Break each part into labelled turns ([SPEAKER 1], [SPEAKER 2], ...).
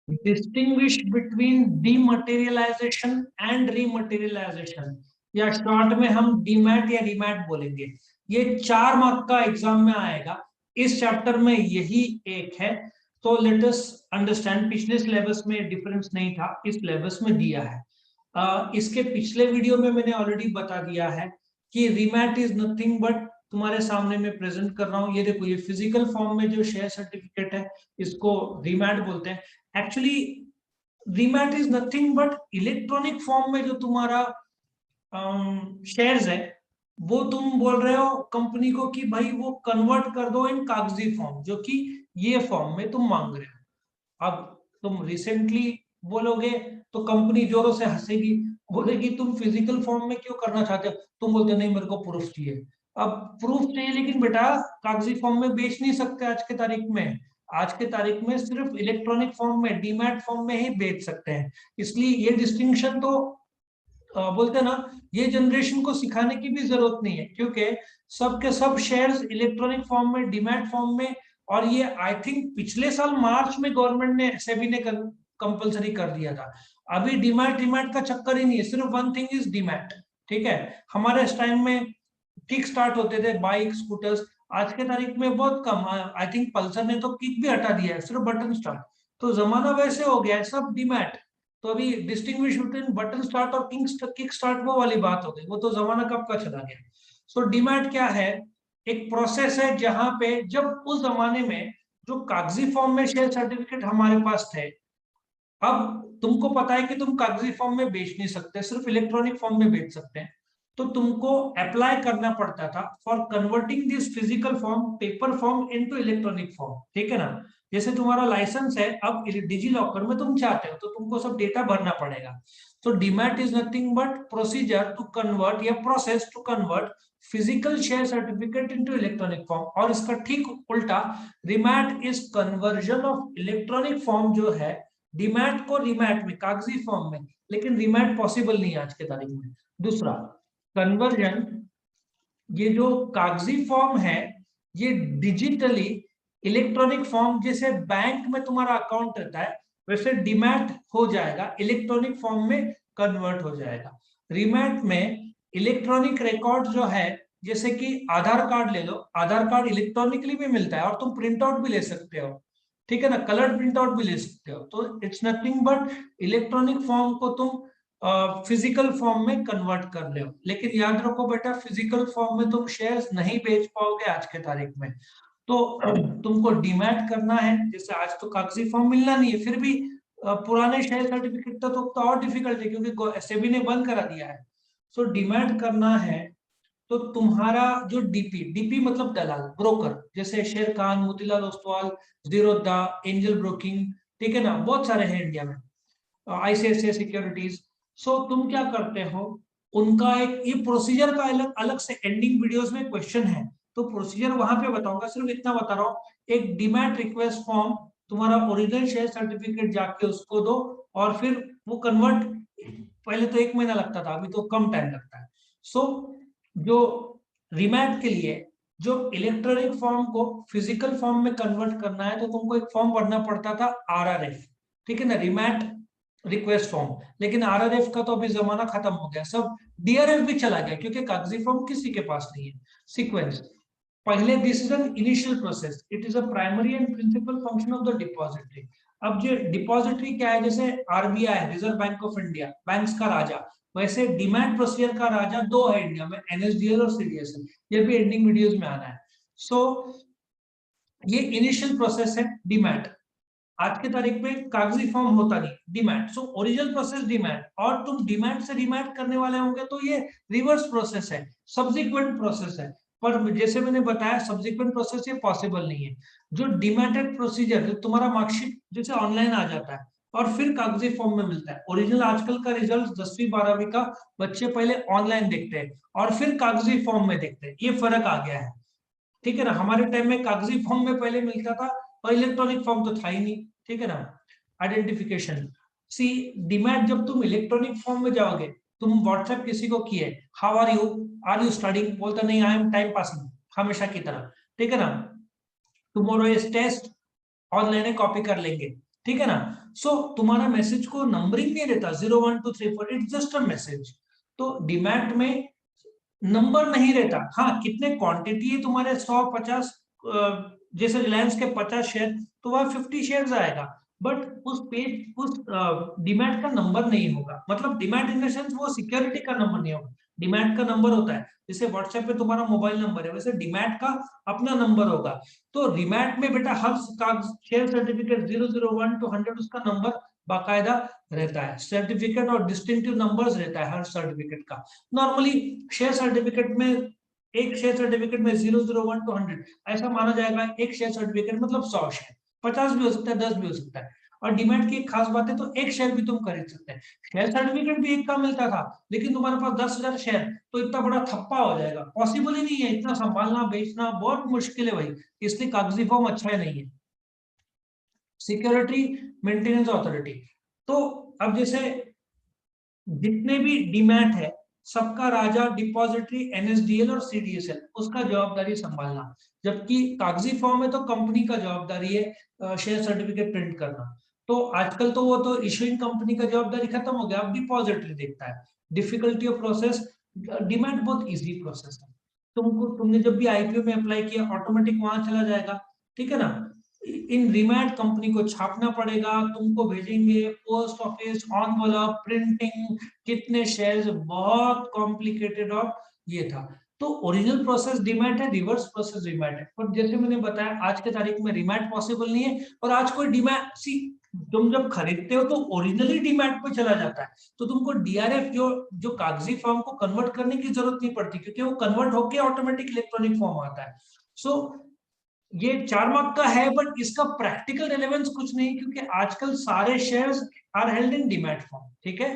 [SPEAKER 1] Distinguish between dematerialisation and rematerialisation, या short में हम डीमैट या रीमैट बोलेंगे। ये 4 मार्क का एग्जाम में आएगा। इस चैप्टर में यही एक है। तो लेट अस अंडरस्टैंड, पिछले सिलेबस में डिफरेंस नहीं था, इस सिलेबस में दिया है। इसके पिछले वीडियो में मैंने ऑलरेडी बता दिया है कि रीमैट इज नथिंग बट, तुम्हारे सामने मैं प्रेजेंट कर रहा हूँ, ये देखो, ये फिजिकल फॉर्म में जो शेयर सर्टिफिकेट है इसको रीमैट बोलते हैं। Actually remat is nothing but electronic form में जो तुम्हारा शेयर्स है, वो तुम बोल रहे हो कंपनी को कि भाई वो कन्वर्ट कर दो इन कागजी फॉर्म, जो कि ये फॉर्म में तुम मांग रहे हो। अब तुम रिसेंटली बोलोगे तो कंपनी जोरों से हंसेगी, बोलेगी तुम फिजिकल फॉर्म में क्यों करना चाहते हो। तुम बोलते नहीं, मेरे को प्रूफ चाहिए। अब प्रूफ चाहिए, लेकिन बेटा कागजी फॉर्म में बेच नहीं सकते आज के तारीख में। आज के तारीख में सिर्फ इलेक्ट्रॉनिक फॉर्म में, डीमैट फॉर्म में ही बेच सकते हैं। इसलिए ये डिस्टिंक्शन तो बोलते ना, ये जनरेशन को सिखाने की भी जरूरत नहीं है, क्योंकि सबके सब शेयर्स इलेक्ट्रॉनिक फॉर्म में, डीमैट फॉर्म में। और ये आई थिंक पिछले साल मार्च में गवर्नमेंट ने, सेबी ने कंपलसरी कर दिया था। अभी डीमैट डीमैट का चक्कर ही नहीं है, सिर्फ वन थिंग इज डीमैट। ठीक है, हमारे इस टाइम में किक स्टार्ट होते थे बाइक स्कूटर्स, आज के तारीख में बहुत कम। आई थिंक पल्सर ने तो किक भी हटा दिया है, सिर्फ बटन स्टार्ट। तो जमाना वैसे हो गया है, सब डीमैट। तो अभी डिस्टिंग्विश बिटवीन बटन स्टार्ट और किक स्टार्ट वो वाली बात हो गई, वो तो जमाना कब का चला गया। सो डीमैट क्या है? एक प्रोसेस है जहां पे, जब उस जमाने में जो कागजी फॉर्म में शेयर सर्टिफिकेट हमारे पास थे, अब तुमको पता है कि तुम कागजी फॉर्म में बेच नहीं सकते, सिर्फ इलेक्ट्रॉनिक फॉर्म में बेच सकते हैं। तो तुमको अप्लाई करना पड़ता था for converting this physical form, paper form into electronic form. ठीक है ना? जैसे तुम्हारा लाइसेंस है, अब डिजी लॉकर में तुम चाहते हो तो तुमको सब डेटा भरना पड़ेगा। तो demat is nothing but procedure to convert, या process to convert physical share certificate into electronic form. और इसका ठीक उल्टा, remat is conversion of electronic form जो है डीमैट को रीमैट में, कागजी फॉर्म में। लेकिन रीमैट पॉसिबल नहीं है आज के तारीख में। दूसरा कन्वर्जन, ये जो कागजी फॉर्म है ये डिजिटली इलेक्ट्रॉनिक फॉर्म, जैसे बैंक में तुम्हारा अकाउंट रहता है वैसे डीमैट हो जाएगा, इलेक्ट्रॉनिक फॉर्म में कन्वर्ट हो जाएगा। रीमैट में इलेक्ट्रॉनिक रिकॉर्ड जो है, जैसे कि आधार कार्ड ले लो, आधार कार्ड इलेक्ट्रॉनिकली भी मिलता है और तुम प्रिंट आउट भी ले सकते हो। ठीक है ना? कलर प्रिंट आउट भी ले सकते हो। तो it's nothing but electronic form को तुम फिजिकल फॉर्म में कन्वर्ट कर रहे हो। लेकिन याद रखो बेटा, फिजिकल फॉर्म में तुम शेयर्स नहीं बेच पाओगे आज के तारीख में। तो तुमको डीमैट करना है। जैसे आज तो कागजी फॉर्म मिलना नहीं है, फिर भी पुराने शेयर सर्टिफिकेट तो और डिफिकल्ट है, क्योंकि सेबी ने बंद करा दिया है। सो डीमैट करना है तो तुम्हारा जो डीपी, डीपी मतलब दलाल, ब्रोकर, जैसे शेर खान, मोतीलाल ओसवाल, जीरोधा, एंजल ब्रोकिंग, ठीक है ना, बहुत सारे हैं इंडिया में, आईसीआईसीआई सिक्योरिटीज। सो तुम क्या करते हो, उनका एक ये प्रोसीजर का अलग अलग से एंडिंग वीडियोस में क्वेश्चन है, तो प्रोसीजर वहां पे बताऊंगा, सिर्फ इतना बता रहा हूँ। एक डीमैट रिक्वेस्ट फॉर्म, तुम्हारा ओरिजिनल शेयर सर्टिफिकेट जाके उसको दो, और फिर वो कन्वर्ट, पहले तो 1 महीना लगता था, अभी तो कम टाइम लगता है। सो जो रिमैट के लिए जो इलेक्ट्रॉनिक फॉर्म को फिजिकल फॉर्म में कन्वर्ट करना है, तो तुमको एक फॉर्म भरना पड़ता था, आरआरएफ। ठीक है ना? रिमैट रिक्वेस्ट फॉर्म। लेकिन आरआरएफ का तो अभी जमाना खत्म हो गया, सब डीआरएफ भी चला गया, क्योंकि कागजी फॉर्म किसी के पास नहीं है। सीक्वेंस, पहले this is an initial process, it is a primary and principal function of the depository. अब जो डिपॉजिटरी क्या है, जैसे RBI, reserve bank of India, banks का राजा, वैसे डिमैट प्रोसीजर का राजा दो है इंडिया में, एनएसडीएल और सीडीएसएल। ये भी एंडिंग वीडियोस में आना है। सो ये इनिशियल प्रोसेस है डीमैट। आज की तारीख में कागजी फॉर्म होता नहीं, demat. So original process demat, और तुम डीमैट से रीमैट करने वाले होंगे तो ये रिवर्स प्रोसेस है, सब्सिक्वेंट प्रोसेस है। पर जैसे मैंने बताया, सब्सिक्वेंट प्रोसेस ये पॉसिबल नहीं है। जो डीमैटेड प्रोसीजर, जो तुम्हारा मार्कशीट जैसे ऑनलाइन आ जाता है और फिर कागजी फॉर्म में मिलता है, ओरिजिनल आजकल का रिजल्ट 10वीं 12वीं का बच्चे पहले ऑनलाइन देखते हैं और फिर कागजी फॉर्म में देखते हैं, ये फर्क आ गया है। ठीक है ना? हमारे टाइम में कागजी फॉर्म में पहले मिलता था, और इलेक्ट्रॉनिक फॉर्म तो था ही नहीं। ठीक है ना? आइडेंटिफिकेशन, सी, डीमैट जब तुम इलेक्ट्रॉनिक फॉर्म में जाओगे, तुम व्हाट्सएप किसी को किए, हाउ आर यू स्टडिंग, बोलता नहीं, आई एम टाइम पासिंग, हमेशा की तरह। ठीक है ना? Tomorrow is test, online copy कर लेंगे। ठीक है ना। सो तुम्हारा मैसेज को नंबरिंग नहीं रहता 0 1 2 3 4, इट्स जस्ट अ मैसेज। तो डीमैट में नंबर नहीं रहता। हाँ, कितने क्वांटिटी है तुम्हारे 100 50, जैसे रिलायंस के 50 शेयर, तो वह 50 शेयर आएगा, बट उस पेज उस डीमैट का नंबर नहीं होगा। मतलब डीमैट इन द सेंस वो सिक्योरिटी का नंबर नहीं होगा। डीमैट का नंबर होता है, जैसे व्हाट्सएप पे तुम्हारा मोबाइल नंबर है, वैसे डीमैट का अपना नंबर होगा। तो डीमैट में बेटा हर शेयर सर्टिफिकेट 001 to 100 उसका नंबर बाकायदा रहता है, सर्टिफिकेट और डिस्टिंक्टिव नंबर्स रहता है हर सर्टिफिकेट का। नॉर्मली शेयर सर्टिफिकेट में, एक शेयर सर्टिफिकेट में 001 to 100 ऐसा माना जाएगा। एक शेयर सर्टिफिकेट मतलब 100 शेयर, 50 भी हो सकता है, 10 भी हो सकता है। और डीमैट की एक खास बात है, तो एक शेयर भी तुम खरीद सकते हैं। शेयर सर्टिफिकेट भी एक का मिलता था, लेकिन तुम्हारे पास 10,000 शेयर, तो इतना बड़ा थप्पा हो जाएगा, पॉसिबल ही नहीं है, इतना संभालना बेचना बहुत मुश्किल है भाई, इसलिए कागजी फॉर्म अच्छा है नहीं है। सिक्योरिटी मेंटेनेंस अथॉरिटी, तो अब जैसे जितने भी डीमैट है, सबका राजा डिपॉजिटरी एनएसडीएल और सीडीएसएल, उसका जवाबदारी संभालना। जबकि कागजी फॉर्म में तो कंपनी का जवाबदारी है शेयर सर्टिफिकेट प्रिंट करना। तो आजकल तो वो तो इशुइंग कंपनी का जवाबदारी खत्म हो गया, अब डिपॉजिटरी देखता है। डिफिकल्टी ऑफ प्रोसेस, डीमैट बहुत इजी प्रोसेस है। तुमने जब भी आईपीओ में अप्लाई किया, ऑटोमेटिक वहां चला जाएगा, ठीक है ना। इन रिमैट कंपनी को छापना पड़ेगा, तुमको भेजेंगे पोस्ट ऑफिस, एनवेलप, प्रिंटिंग, कितने शेयर्स, बहुत कॉम्प्लिकेटेड और ये था। तो ओरिजिनल प्रोसेस डीमैट है, रिवर्स प्रोसेस डीमैट है। पर जैसे मैंने बताया, आज के तारीख में डीमैट पॉसिबल नहीं है। और आज कोई डीमैट सी, तुम जब खरीदते हो तो ओरिजिनली डीमैट पे चला जाता है, तो तुमको डीआरएफ जो जो कागजी फॉर्म को कन्वर्ट करने की जरूरत नहीं पड़ती, क्योंकि वो कन्वर्ट होकर ऑटोमेटिक इलेक्ट्रॉनिक फॉर्म आता है। सो ये 4 मार्क का है, बट इसका प्रैक्टिकल रिलेवेंस कुछ नहीं, क्योंकि आजकल सारे shares are held in demat form, ठीक है।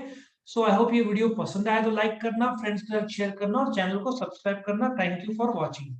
[SPEAKER 1] सो आई होप ये वीडियो पसंद आया तो लाइक करना, फ्रेंड्स के साथ शेयर करना और चैनल को सब्सक्राइब करना। Thank you for watching.